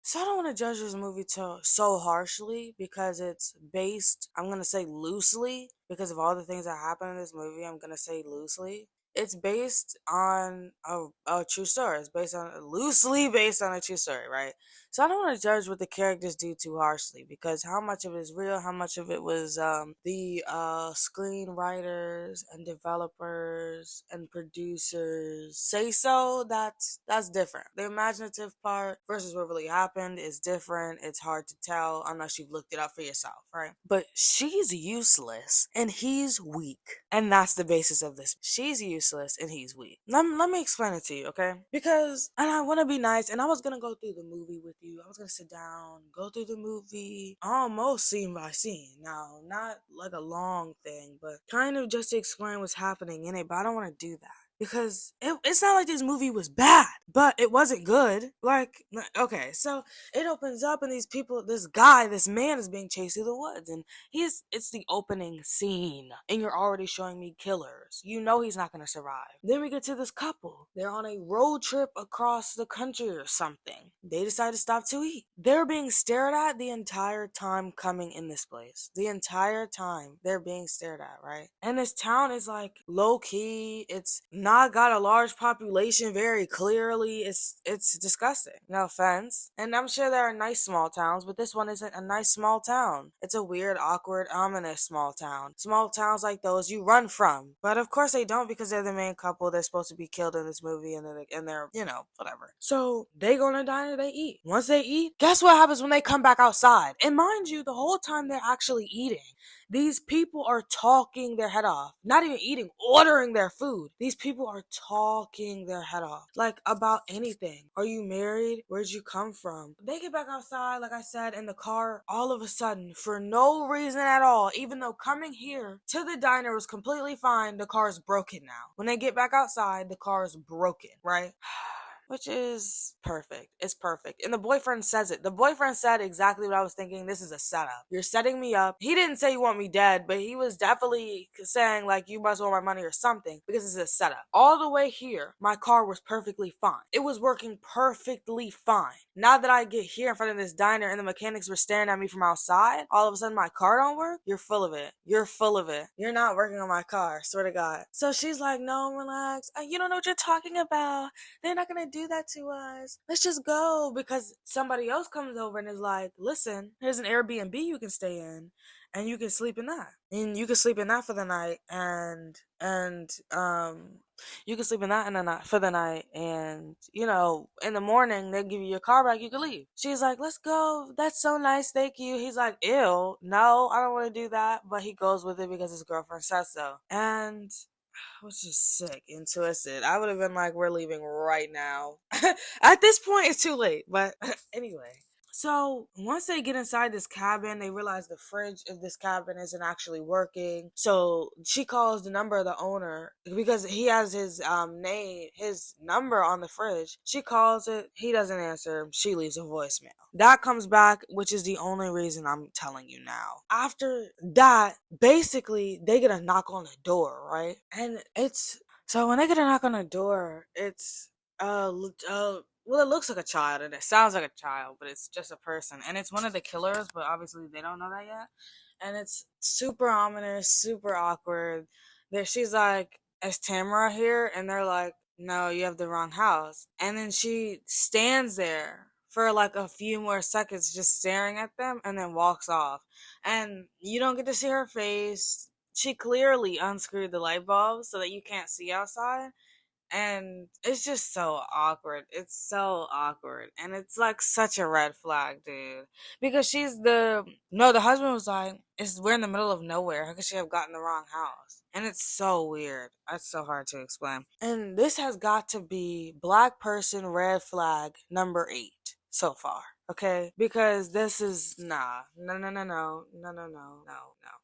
So I don't want to judge this movie so harshly because it's based, I'm going to say loosely, because of all the things that happen in this movie, I'm going to say loosely. It's based on a true story. It's based on loosely based on a true story, right? So I don't want to judge what the characters do too harshly because how much of it is real, how much of it was the screenwriters and developers and producers say so. That's different. The imaginative part versus what really happened is different. It's hard to tell unless you've looked it up for yourself, right? But she's useless and he's weak, and that's the basis of this. She's useless and he's weak. Let me explain it to you, okay? Because, and I want to be nice, and I was gonna go through the movie with you. I was gonna sit down, go through the movie almost scene by scene. Now, not like a long thing, but kind of just to explain what's happening in it. But I don't want to do that because it's not like this movie was bad, but it wasn't good. Okay, so it opens up and these people, this man is being chased through the woods, and it's the opening scene, and you're already showing me killers. You know he's not gonna survive. Then we get to this couple. They're on a road trip across the country or something. They decide to stop to eat. They're being stared at the entire time coming in this place. The entire time they're being stared at, right? And this town is like low key. It's not got a large population very clearly. It's disgusting. No offense. And I'm sure there are nice small towns, but this one isn't a nice small town. It's a weird, awkward, ominous small town. Small towns like those you run from. But of course they don't because they're the main couple. They're supposed to be killed in this movie and they're, whatever. So they go to a diner, they eat. Once they eat, guess what happens when they come back outside? And mind you, the whole time they're actually eating, these people are talking their head off. Not even eating, ordering their food. These people are talking their head off. Like about anything. Are you married? Where'd you come from? They get back outside, like I said, in the car all of a sudden for no reason at all. Even though coming here to the diner was completely fine, the car is broken now. When they get back outside, the car is broken, right? Which is perfect. It's perfect. And the boyfriend says it. The boyfriend said exactly what I was thinking. This is a setup. You're setting me up. He didn't say you want me dead, but he was definitely saying like you must want my money or something because it's a setup. All the way here, my car was perfectly fine. It was working perfectly fine. Now that I get here in front of this diner and the mechanics were staring at me from outside, all of a sudden my car don't work? You're full of it. You're full of it. You're not working on my car. Swear to God. So she's like, no, relax. You don't know what you're talking about. They're not gonna do that to us. Let's just go. Because somebody else comes over and is like, listen, here's an Airbnb you can stay in and you can sleep in that. And you can sleep in that for the night and you can sleep in that for the night and in the morning they'll give you your car back, you can leave. She's like, let's go. That's so nice, thank you. He's like, ew, no, I don't want to do that. But he goes with it because his girlfriend says so. And which is sick and twisted. I would have been like, we're leaving right now. At this point, it's too late. But anyway. So once they get inside this cabin, they realize the fridge of this cabin isn't actually working. So she calls the number of the owner because he has his his number on the fridge. She calls it. He doesn't answer. She leaves a voicemail. That comes back, which is the only reason I'm telling you now. After that, basically, they get a knock on the door, right? And it's so when they get a knock on the door, it's well, it looks like a child and it sounds like a child, but it's just a person. And it's one of the killers, but obviously they don't know that yet. And it's super ominous, super awkward. She's like, is Tamara here? And they're like, no, you have the wrong house. And then she stands there for like a few more seconds just staring at them and then walks off. And you don't get to see her face. She clearly unscrewed the light bulb so that you can't see outside, and it's just so awkward. It's so awkward. And it's like such a red flag, dude. Because the husband was like, we're in the middle of nowhere. How could she have gotten the wrong house? And it's so weird. That's so hard to explain. And this has got to be black person red flag number 8 so far. Okay? Because this is, nah. No.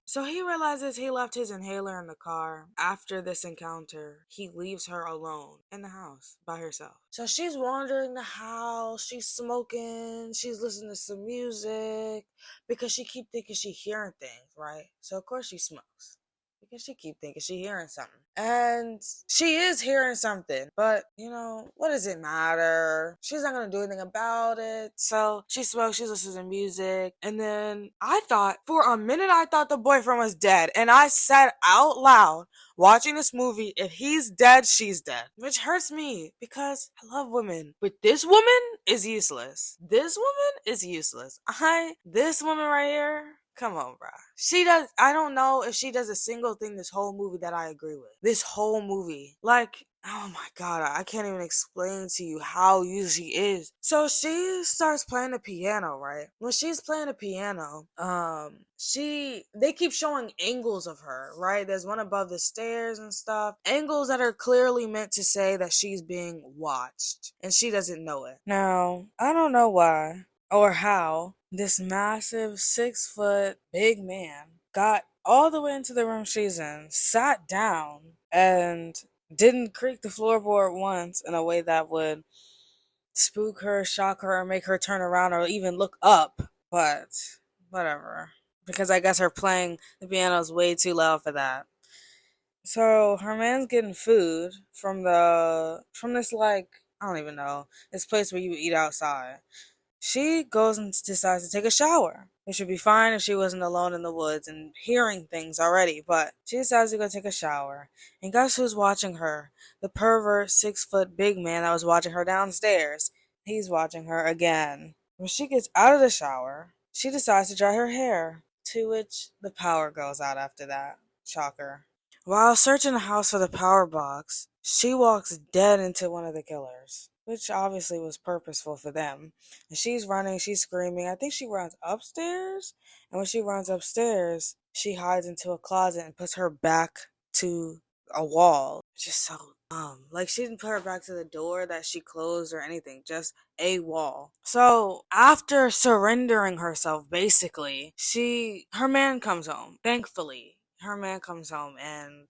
So he realizes he left his inhaler in the car. After this encounter, he leaves her alone in the house by herself. So she's wandering the house, she's smoking, she's listening to some music because she keep thinking she hearing things, right? So of course she smokes. because she keep thinking she hearing something. And she is hearing something, but what does it matter? She's not gonna do anything about it. So she smokes, she listens to music, and then for a minute I thought the boyfriend was dead. And I said out loud, watching this movie, if he's dead, she's dead. Which hurts me because I love women. But this woman is useless. This woman is useless. This woman right here, come on, bruh. I don't know if she does a single thing this whole movie that I agree with. This whole movie. Like, oh my god, I can't even explain to you how useful she is. So she starts playing the piano, right? When she's playing the piano, they keep showing angles of her, right? There's one above the stairs and stuff. Angles that are clearly meant to say that she's being watched. And she doesn't know it. Now, I don't know why or how this massive 6-foot big man got all the way into the room she's in, sat down, and didn't creak the floorboard once in a way that would spook her, shock her, or make her turn around or even look up. But whatever. Because I guess her playing the piano is way too loud for that. So her man's getting food from this, like, I don't even know, this place where you eat outside. She goes and decides to take a shower. It should be fine if she wasn't alone in the woods and hearing things already, but she decides to go take a shower. And guess who's watching her? The pervert 6-foot big man that was watching her downstairs. He's watching her again. When she gets out of the shower, she decides to dry her hair, to which the power goes out after that. Shocker. While searching the house for the power box, she walks dead into one of the killers, which obviously was purposeful for them. And she's running, she's screaming. I think she runs upstairs. And when she runs upstairs, she hides into a closet and puts her back to a wall. Just so dumb. Like, she didn't put her back to the door that she closed or anything, just a wall. So after surrendering herself, basically, her man comes home. Thankfully, her man comes home and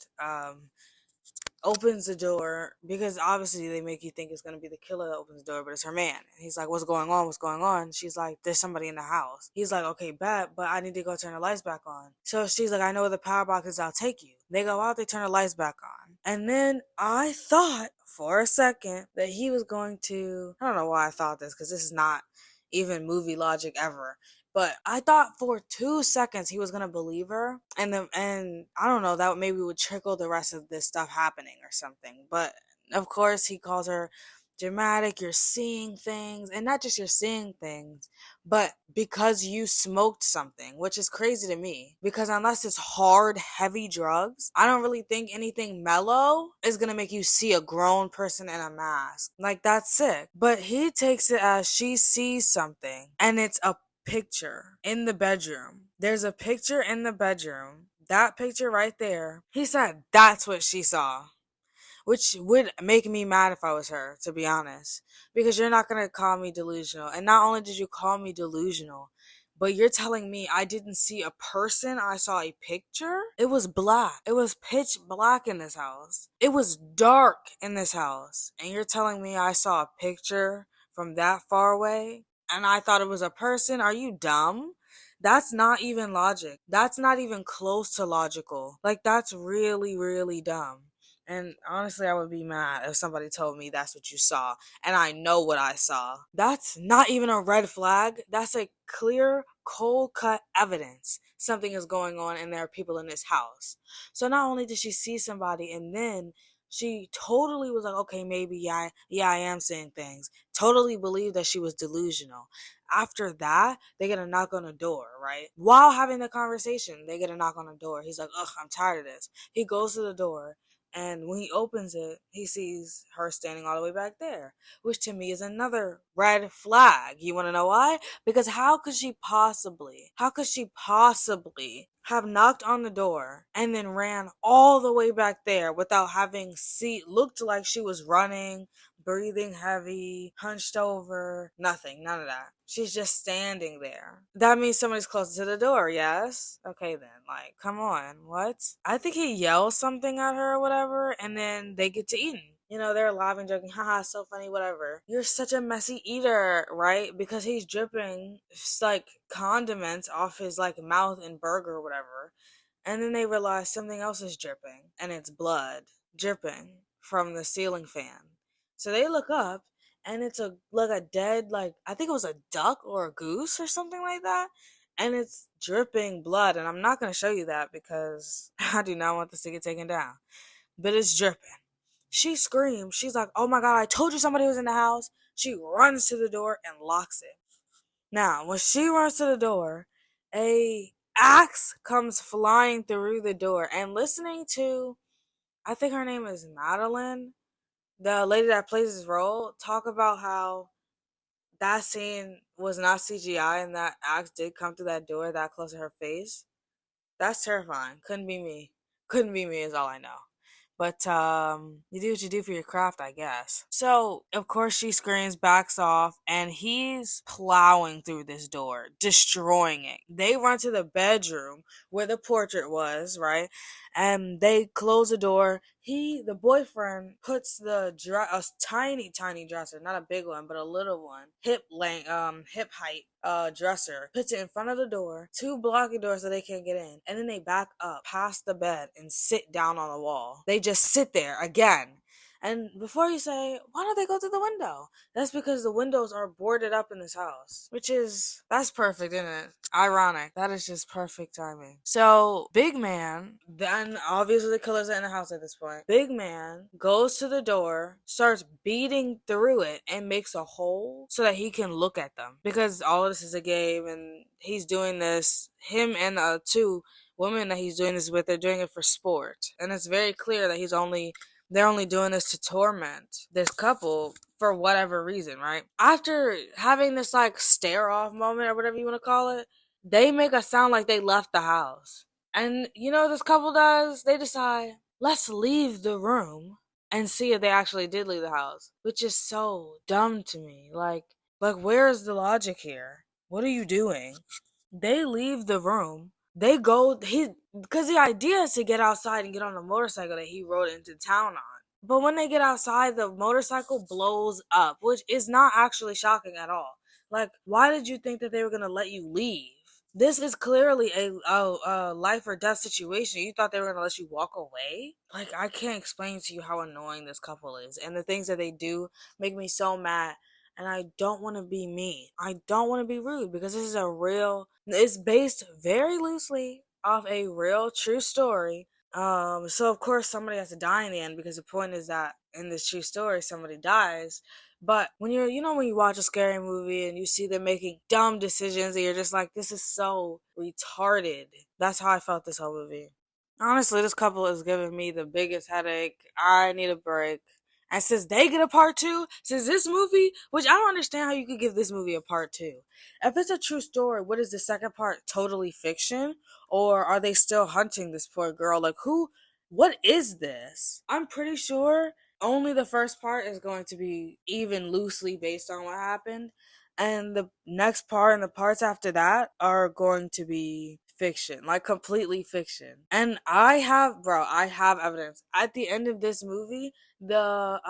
opens the door, because obviously they make you think it's going to be the killer that opens the door, but it's her man. And he's like, what's going on? What's going on? She's like, there's somebody in the house. He's like, okay, bet, but I need to go turn the lights back on. So she's like, I know where the power box is. I'll take you. They go out, they turn the lights back on. And then I thought for a second that he was going to, I don't know why I thought this, because this is not even movie logic ever. But I thought for 2 seconds he was gonna believe her, and I don't know, that maybe would trickle the rest of this stuff happening or something. But of course he calls her dramatic. You're seeing things, and not just you're seeing things, but because you smoked something, which is crazy to me. Because unless it's hard, heavy drugs, I don't really think anything mellow is gonna make you see a grown person in a mask. Like, that's sick. But he takes it as she sees something, and it's a picture in the bedroom. There's a picture in the bedroom. That picture right there. He said that's what she saw. Which would make me mad if I was her, to be honest. Because you're not going to call me delusional. And not only did you call me delusional, but you're telling me I didn't see a person, I saw a picture? It was black. It was pitch black in this house. It was dark in this house. And you're telling me I saw a picture from that far away? And I thought it was a person? Are you dumb? That's not even logic. That's not even close to logical. Like, that's really, really dumb. And honestly, I would be mad if somebody told me that's what you saw and I know what I saw. That's not even a red flag. That's a clear, cold cut evidence something is going on and there are people in this house. So not only did she see somebody, and then she totally was like, okay, maybe I am seeing things. Totally believed that she was delusional. After that, they get a knock on the door, right? While having the conversation, they get a knock on the door. He's like, ugh, I'm tired of this. He goes to the door. And when he opens it, he sees her standing all the way back there, which to me is another red flag. You want to know why? Because how could she possibly have knocked on the door and then ran all the way back there without having looked like she was running, breathing heavy, hunched over, nothing, none of that. She's just standing there. That means somebody's closer to the door, yes? Okay then, like, come on, what? I think he yells something at her or whatever, and then they get to eating. They're laughing, joking, haha, so funny, whatever. You're such a messy eater, right? Because he's dripping, like, condiments off his, like, mouth and burger or whatever. And then they realize something else is dripping, and it's blood dripping from the ceiling fan. So they look up, and it's a dead, like, I think it was a duck or a goose or something like that, and it's dripping blood. And I'm not gonna show you that because I do not want this to get taken down. But it's dripping. She screams. She's like, "Oh my god! I told you somebody was in the house." She runs to the door and locks it. Now, when she runs to the door, a axe comes flying through the door, and listening to, I think her name is Madeline, the lady that plays this role, talk about how that scene was not CGI and that axe did come through that door that close to her face. That's terrifying. Couldn't be me. Couldn't be me is all I know. But you do what you do for your craft, I guess. So, of course, she screams, backs off, and he's plowing through this door, destroying it. They run to the bedroom where the portrait was, right? And they close the door. The boyfriend, puts a tiny, tiny dresser, not a big one, but a little one, hip height dresser, puts it in front of the door, two blocking doors so they can't get in, and then they back up past the bed and sit down on the wall. They just sit there again. And before you say, why don't they go through the window? That's because the windows are boarded up in this house. That's perfect, isn't it? Ironic. That is just perfect timing. So, Big Man, then obviously the killers are in the house at this point. Big Man goes to the door, starts beating through it, and makes a hole so that he can look at them. Because all of this is a game, and he's doing this, him and the two women that he's doing this with, they're doing it for sport. And it's very clear that they're only doing this to torment this couple for whatever reason, right? After having this like stare off moment or whatever you want to call it, they make a sound like they left the house. And you know what this couple does? They decide, let's leave the room and see if they actually did leave the house, which is so dumb to me. Like where is the logic here? What are you doing? They leave the room. They go because the idea is to get outside and get on a motorcycle that he rode into town on. But when they get outside, the motorcycle blows up, which is not actually shocking at all. Like, why did you think that they were gonna let you leave? This is clearly a life or death situation. You thought they were gonna let you walk away? Like, I can't explain to you how annoying this couple is, and the things that they do make me so mad. And I don't want to be mean. I don't want to be rude because it's based very loosely off a real true story. So of course somebody has to die in the end because the point is that in this true story somebody dies. But when when you watch a scary movie and you see them making dumb decisions and you're just like, this is so retarded. That's how I felt this whole movie. Honestly, this couple is giving me the biggest headache. I need a break. And since they get a part two, since this movie, which I don't understand how you could give this movie a part two. If it's a true story, what is the second part? Totally fiction? Or are they still hunting this poor girl? Like, what is this? I'm pretty sure only the first part is going to be even loosely based on what happened. And the next part and the parts after that are going to be fiction, like completely fiction. And I have evidence. At the end of this movie, the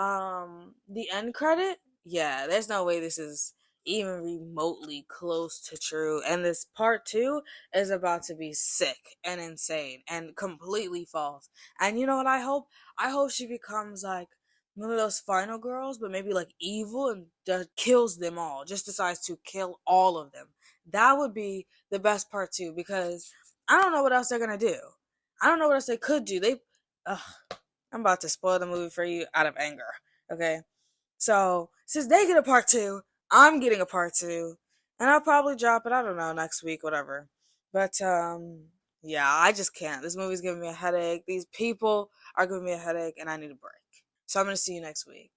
end credit, yeah, there's no way this is even remotely close to true. And this part two is about to be sick and insane and completely false. And you know what I hope she becomes like one of those final girls, but maybe like evil and kills them all, just decides to kill all of them. That would be the best part two, because I don't know what else they're gonna do. I don't know what else they could do. Ugh, I'm about to spoil the movie for you out of anger. Okay, so since they get a part two, I'm getting a part two, and I'll probably drop it. I don't know, next week, whatever. But yeah, I just can't. This movie's giving me a headache. These people are giving me a headache, and I need a break. So I'm gonna see you next week.